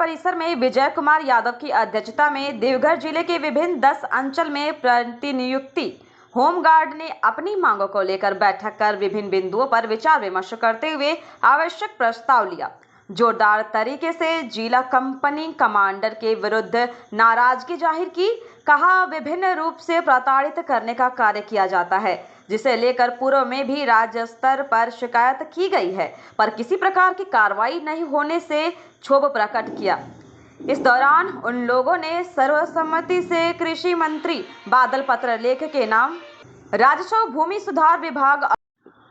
परिसर में विजय कुमार यादव की अध्यक्षता में देवघर जिले के विभिन्न 10 अंचल में प्रतिनियुक्ति होमगार्ड ने अपनी मांगों को लेकर बैठक कर विभिन्न बिंदुओं पर विचार विमर्श करते हुए आवश्यक प्रस्ताव लिया। जोरदार तरीके से जिला कंपनी कमांडर के विरुद्ध नाराजगी जाहिर की। कहा, विभिन्न रूप से प्रताड़ित करने का कार्य किया जाता है, जिसे लेकर पूर्व में भी राज्य स्तर पर शिकायत की गई है, पर किसी प्रकार की कार्रवाई नहीं होने से क्षोभ प्रकट किया। इस दौरान उन लोगों ने सर्वसम्मति से कृषि मंत्री बादल पत्रलेख के नाम राजस्व, भूमि सुधार विभाग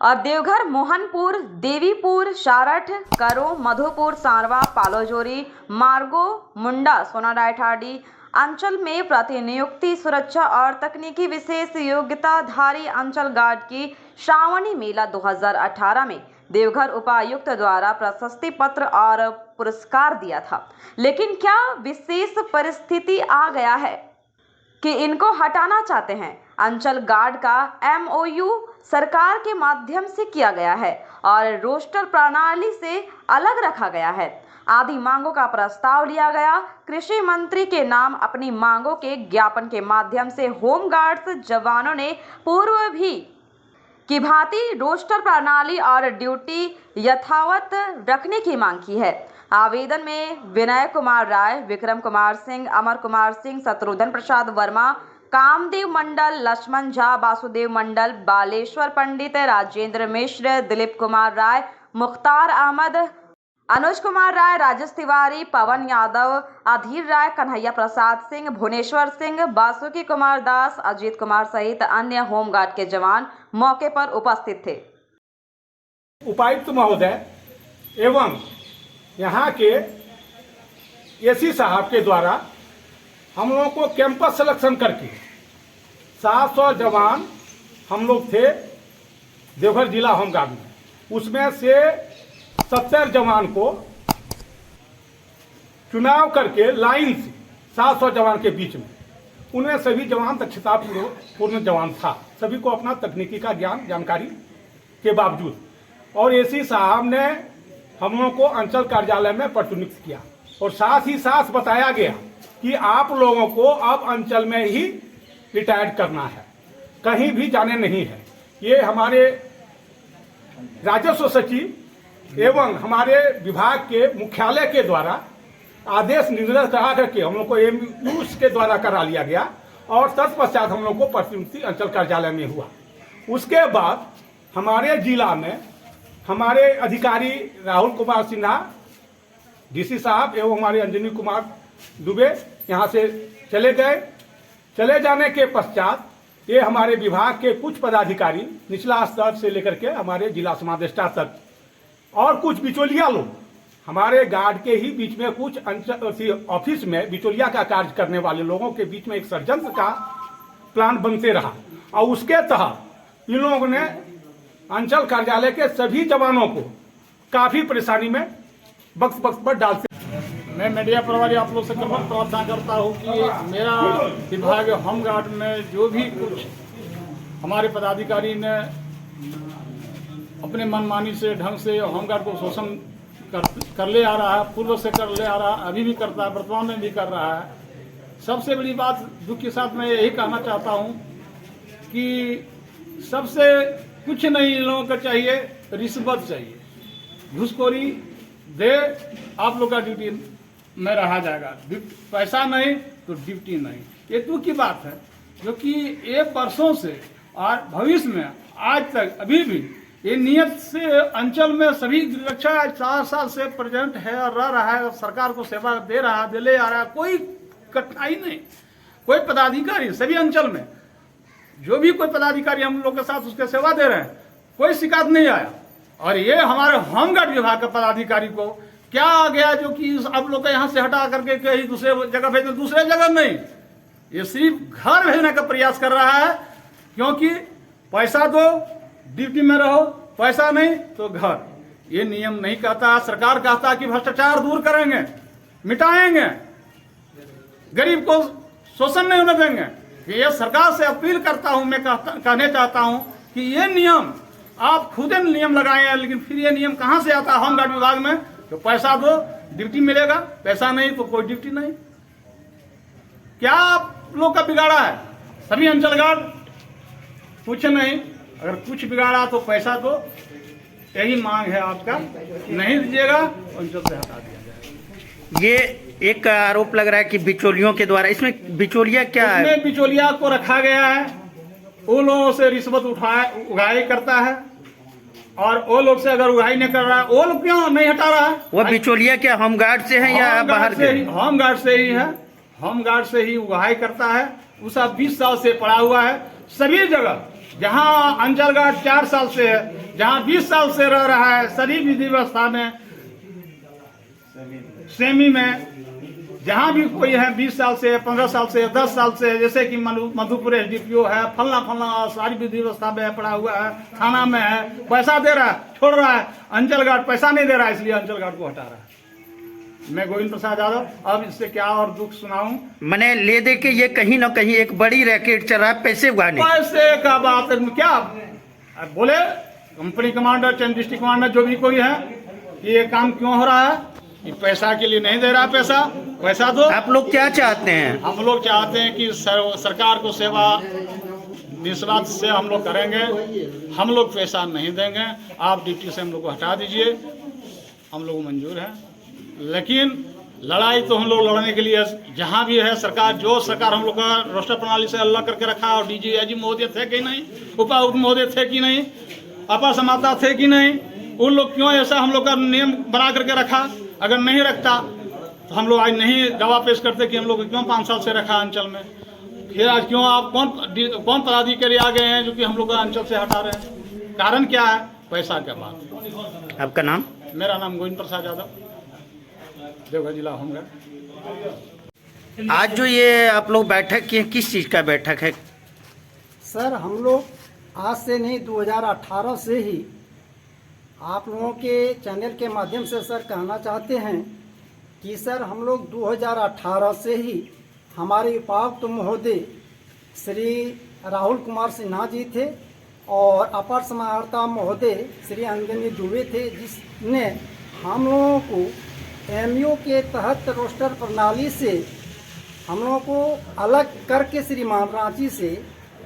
और देवघर, मोहनपुर, देवीपुर, शारठ, करो, मधुपुर, सांरवा, पालोजोरी, मार्गो, मुंडा, सोनाडायठाडी अंचल में प्रतिनियुक्ति, सुरक्षा और तकनीकी विशेष योग्यताधारी अंचल गार्ड की श्रावणी मेला 2018 में देवघर उपायुक्त द्वारा प्रशस्ति पत्र और पुरस्कार दिया था। लेकिन क्या विशेष परिस्थिति आ गया है कि इनको हटाना चाहते हैं। अंचल गार्ड का MOU सरकार के माध्यम से किया गया है और रोस्टर प्रणाली से अलग रखा गया है। आदि मांगों का प्रस्ताव लिया गया। कृषि मंत्री के नाम अपनी मांगों के ज्ञापन के माध्यम से होमगार्ड्स जवानों ने पूर्व भी की भांति रोस्टर प्रणाली और ड्यूटी यथावत रखने की मांग की है। आवेदन में विनय कुमार राय, विक्रम कुमार सिंह, अमर कुमार सिंह, शत्रुघ्न प्रसाद वर्मा, कामदेव मंडल, लक्ष्मण झा, वासुदेव मंडल, बालेश्वर पंडित, राजेंद्र मिश्र, दिलीप कुमार राय, मुख्तार अहमद, अनुज कुमार राय, राजेश तिवारी, पवन यादव, अधीर राय, कन्हैया प्रसाद सिंह, भुवनेश्वर सिंह, बासुकी कुमार दास, अजीत कुमार सहित अन्य होमगार्ड के जवान मौके पर उपस्थित थे। उपायुक्त महोदय एवं यहाँ के एसी साहब के द्वारा हम लोगों को कैंपस सिलेक्शन करके 700 जवान हम लोग थे देवघर जिला होमगार्ड में। उसमें से 70 जवान को चुनाव करके लाइन से 700 जवान के बीच में, उनमें सभी जवान दक्षता पूर्ण जवान था, सभी को अपना तकनीकी का ज्ञान जानकारी के बावजूद, और एसी साहब ने हम लोगों को अंचल कार्यालय में प्रतिनियुक्त किया और साथ ही साथ बताया गया कि आप लोगों को अब अंचल में ही रिटायर्ड करना है, कहीं भी जाने नहीं है। ये हमारे राजस्व सचिव एवं हमारे विभाग के मुख्यालय के द्वारा आदेश निर्गत करा करके हम लोग को MOU के द्वारा करा लिया गया और तत्पश्चात हम लोग को प्रतिनियुक्ति अंचल कार्यालय में हुआ। उसके बाद हमारे जिला में हमारे अधिकारी राहुल कुमार सिन्हा DC साहब एवं हमारे अंजनी कुमार दुबे यहाँ से चले गए। चले जाने के पश्चात ये हमारे विभाग के कुछ पदाधिकारी निचला स्तर से लेकर के हमारे जिला समादेष्टा तक और कुछ बिचौलिया लोग हमारे गार्ड के ही बीच में कुछ ऑफिस में बिचौलिया का कार्य करने वाले लोगों के बीच में एक षड्यंत्र का प्लान बनते रहा और उसके तहत इन लोगों ने अंचल कार्यालय के सभी जवानों को काफी परेशानी में वक्त पर डालते। मैं मीडिया प्रभारी आप लोग से प्रार्थना करता हूँ कि मेरा विभाग होमगार्ड में जो भी कुछ हमारे पदाधिकारी ने अपने मनमानी से ढंग से होमगार्ड को शोषण कर ले आ रहा है, पूर्व से कर ले आ रहा है, अभी भी करता है, वर्तमान में भी कर रहा है। सबसे बड़ी बात दुख के साथ मैं यही कहना चाहता हूँ कि सबसे कुछ नहीं इन लोगों को चाहिए, रिश्वत चाहिए, घूसखोरी दे, आप लोग का ड्यूटी में रहा जाएगा, पैसा नहीं तो ड्यूटी नहीं। ये दुख की बात है, क्योंकि ये वर्षों से और भविष्य में आज तक अभी भी ये नियत से अंचल में सभी रक्षा 4 साल से प्रेजेंट है और रह रहा है, सरकार को सेवा दे रहा है, ले आ रहा है, कोई कठिनाई नहीं। कोई पदाधिकारी सभी अंचल में जो भी कोई पदाधिकारी हम लोग के साथ उसके सेवा दे रहे हैं, कोई शिकायत नहीं आया। और ये हमारे होमगार्ड विभाग के पदाधिकारी को क्या आ गया जो कि आप लोग यहाँ से हटा करके कहीं दूसरे जगह भेजने, दूसरे जगह नहीं, ये सिर्फ घर भेजने का प्रयास कर रहा है। क्योंकि पैसा दो ड्यूटी में रहो, पैसा नहीं तो घर। ये नियम नहीं कहता, सरकार कहता कि भ्रष्टाचार दूर करेंगे, मिटाएंगे, गरीब को शोषण नहीं होने देंगे। ये सरकार से अपील करता हूं, मैं कहने चाहता हूं कि ये नियम आप खुद नियम लगाए हैं, लेकिन फिर ये नियम कहां से आता है होमगार्ड विभाग में? तो पैसा दो ड्यूटी मिलेगा, पैसा नहीं तो कोई ड्यूटी नहीं। क्या आप लोग का बिगाड़ा है? सभी अंचल गार्ड कुछ नहीं, अगर कुछ बिगाड़ा तो पैसा दो, यही मांग है आपका। नहीं दीजिएगा तो अंचल से हटा दिया जाएगा। ये एक आरोप लग रहा है कि बिचौलियों के द्वारा, इसमें बिचौलिया क्या है? इसमें बिचौलिया को रखा गया है, वो लोगों से रिश्वत उगाही करता है, और वो लोग से अगर उगाही नहीं कर रहा है, वो लोग क्यों नहीं हटा रहा है? वो बिचौलिया क्या होमगार्ड से है या बाहर के? होमगार्ड से ही है, होमगार्ड से ही उगाही करता है। उसका 20 साल से पड़ा हुआ है सभी जगह। जहां अंचल गार्ड 4 साल से है, जहां 20 साल से रह रहा है, सभी विधि व्यवस्था में, सेमी में, जहां भी कोई है 20 साल से, 15 साल से, 10 साल से, जैसे कि मधुपुर SDPO है, फलना सारी विधि व्यवस्था में पड़ा हुआ है, थाना में है, पैसा दे रहा है, छोड़ रहा है। अंचल गार्ड पैसा नहीं दे रहा है, इसलिए अंचल गार्ड को हटा रहा है। मैं गोविंद प्रसाद यादव, अब इससे क्या और दुख सुनाऊं? मैंने ले दे के ये कहीं ना कहीं एक बड़ी रैकेट चल रहा है पैसे उगाने। पैसे का बात है, क्या अब बोले कंपनी कमांडर, चंद डिस्ट्रिक्ट कमांडर, जो भी कोई है, कि ये काम क्यों हो रहा है? कि पैसा के लिए नहीं दे रहा, पैसा दो। आप लोग क्या चाहते हैं? हम लोग चाहते हैं कि सरकार को सेवा निस्वार्थ से हम लोग करेंगे, हम लोग पैसा नहीं देंगे, आप ड्यूटी से हम लोग को हटा दीजिए, हम लोग मंजूर है। लेकिन लड़ाई तो हम लोग लड़ने के लिए जहां भी है सरकार, जो सरकार हम लोग का रोस्टर प्रणाली से अलग करके रखा, और DG महोदय थे कि नहीं, उपायुक्त महोदय थे कि नहीं, अपर समाहर्ता थे कि नहीं, उन लोग क्यों ऐसा हम लोग का नियम बना करके रखा? अगर नहीं रखता तो हम लोग आज नहीं गवाह पेश करते कि हम लोग क्यों 5 साल से रखा अंचल में। फिर आज क्यों आप कौन पदाधिकारी आ गए हैं जो कि हम लोग का अंचल से हटा रहे हैं? कारण क्या है? पैसा के बात। आपका नाम? मेरा नाम गोविंद प्रसाद यादव, देवघर जिला होमगार्ड। आज जो ये आप लोग बैठक की, किस चीज का बैठक है? सर हम लोग आज से नहीं 2018 से ही आप लोगों के चैनल के माध्यम से सर कहना चाहते हैं कि सर हम लोग 2018 से ही हमारे उपायुक्त महोदय श्री राहुल कुमार सिन्हा जी थे और अपर समाहर्ता महोदय श्री अंजनी दुबे थे, जिसने हम लोगों को MU के तहत रोस्टर प्रणाली से हम लोगों को अलग करके श्रीमान रांची से,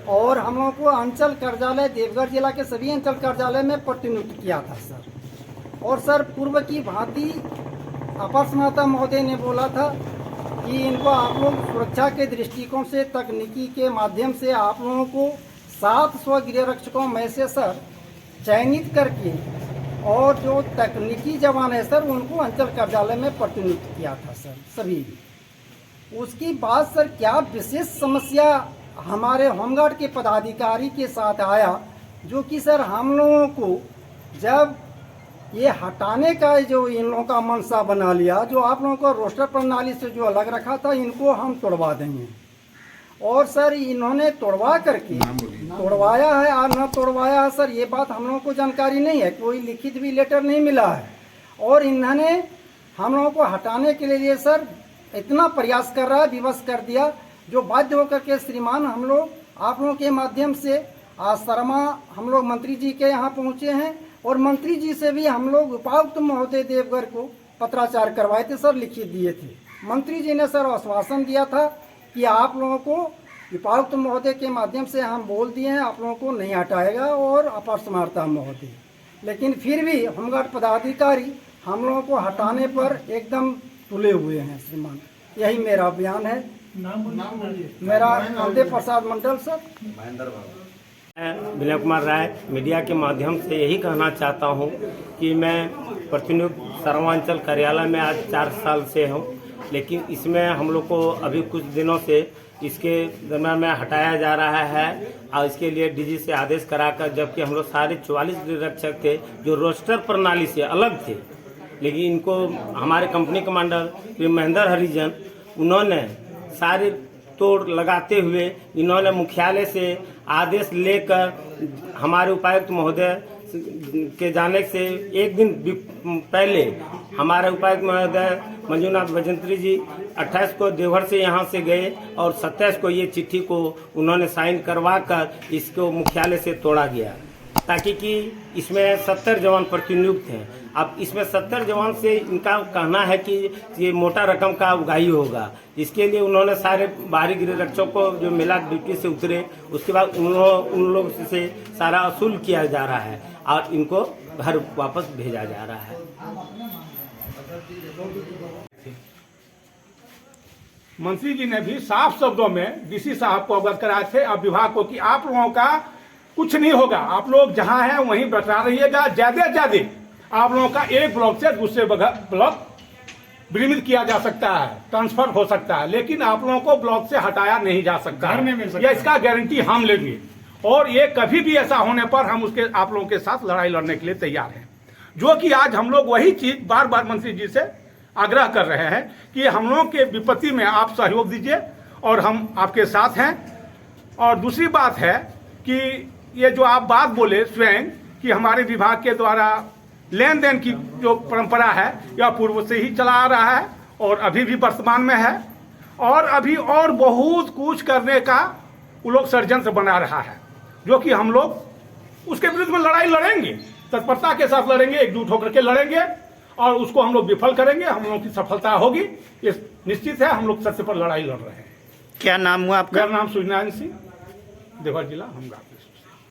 और हम लोगों को अंचल कार्यालय देवघर जिला के सभी अंचल कार्यालय में प्रतिनियुक्त किया था सर। और सर पूर्व की भांति अपर समाहर्ता महोदय ने बोला था कि इनको आप लोग सुरक्षा के दृष्टिकोण से तकनीकी के माध्यम से आप लोगों को 700 गृह रक्षकों में से सर चयनित करके, और जो तकनीकी जवान है सर उनको अंचल कार्यालय में प्रतिनियुक्त किया था सर सभी। उसकी बाद सर क्या विशेष समस्या हमारे होमगार्ड के पदाधिकारी के साथ आया, जो कि सर हम लोगों को जब ये हटाने का जो इन लोगों का मनसा बना लिया, जो आप लोगों को रोस्टर प्रणाली से जो अलग रखा था, इनको हम तोड़वा देंगे। और सर इन्होंने तोड़वा करके तोड़वाया है और न तोड़वाया है सर, ये बात हम लोगों को जानकारी नहीं है, कोई लिखित भी लेटर नहीं मिला है। और इन्होंने हम लोगों को हटाने के लिए सर इतना प्रयास कर रहा है, विवश कर दिया, जो बाध्य होकर के श्रीमान हम लोग आप लोगों के माध्यम से आज शर्मा हम लोग मंत्री जी के यहाँ पहुँचे हैं, और मंत्री जी से भी हम लोग उपायुक्त महोदय देवघर को पत्राचार करवाए थे सर, लिखित दिए थे। मंत्री जी ने सर आश्वासन दिया था कि आप लोगों को उपायुक्त महोदय के माध्यम से हम बोल दिए हैं, आप लोगों को नहीं हटाएगा, और अपर समाहर्ता महोदय। लेकिन फिर भी होमगार्ड पदाधिकारी हम लोगों को हटाने पर एकदम तुले हुए हैं श्रीमान, यही मेरा बयान है। मेरा अंदेव प्रसाद मंडल सर। विनय कुमार राय मीडिया के माध्यम से यही कहना चाहता हूं कि मैं प्रतिनियुक्त सर्वांचल कार्यालय में आज 4 साल से हूं, लेकिन इसमें हम लोग को अभी कुछ दिनों से इसके दरम्यान में हटाया जा रहा है, और इसके लिए DG से आदेश कराकर, जबकि हम लोग सारे 44 रक्षक थे जो रोस्टर प्रणाली से अलग थे, लेकिन इनको हमारे कंपनी कमांडर श्री महेंद्र हरिजन, उन्होंने सारे तोड़ लगाते हुए इन्होंने मुख्यालय से आदेश लेकर हमारे उपायुक्त महोदय के जाने से एक दिन पहले हमारे उपायुक्त महोदय मंजूनाथ भजंत्री जी 28 को देवघर से यहाँ से गए, और 27 को ये चिट्ठी को उन्होंने साइन करवा कर इसको मुख्यालय से तोड़ा गया, ताकि कि इसमें 70 जवान प्रतिनियुक्त हैं। अब इसमें 70 जवान से इनका कहना है कि ये मोटा रकम का उगाही होगा। इसके लिए उन्होंने सारे बाहरी गृह रक्षकों को जो मिला ड्यूटी से उतरे, उसके बाद उन लोग से सारा वसूल किया जा रहा है और इनको घर वापस भेजा जा रहा है। मंत्री जी ने भी साफ शब्दों में डीसी साहब को अवगत कराए थे और विभाग को कि आप लोगों का कुछ नहीं होगा, आप लोग जहां हैं वहीं बरकरार रहिएगा। ज्यादा से ज्यादा आप लोगों का एक ब्लॉक से दूसरे ब्लॉक विनिमित किया जा सकता है, ट्रांसफर हो सकता है, लेकिन आप लोगों को ब्लॉक से हटाया नहीं जा सकता घर नहीं मिल सकता। यह इसका गारंटी हम लेंगे और ये कभी भी ऐसा होने पर हम उसके आप लोगों के साथ लड़ाई लड़ने के लिए तैयार हैं। जो कि आज हम लोग वही चीज बार बार मंत्री जी से आग्रह कर रहे हैं कि हम लोगों के विपत्ति में आप सहयोग दीजिए और हम आपके साथ हैं। और दूसरी बात है कि ये जो आप बात बोले स्वयं कि हमारे विभाग के द्वारा लेन देन की जो परंपरा है यह पूर्व से ही चला आ रहा है और अभी भी वर्तमान में है और अभी और बहुत कुछ करने का वो लोग षड्यंत्र बना रहा है, जो कि हम लोग उसके विरुद्ध में लड़ाई लड़ेंगे, तत्परता के साथ लड़ेंगे, एकजुट होकर के लड़ेंगे और उसको हम लोग विफल करेंगे। हम लोगों की सफलता होगी, ये निश्चित है। हम लोग सत्य पर लड़ाई लड़ रहे हैं। क्या नाम हुआ आपका? मेरा नाम सूर्यनारायण सिंह, देवघर जिला होमगार्ड।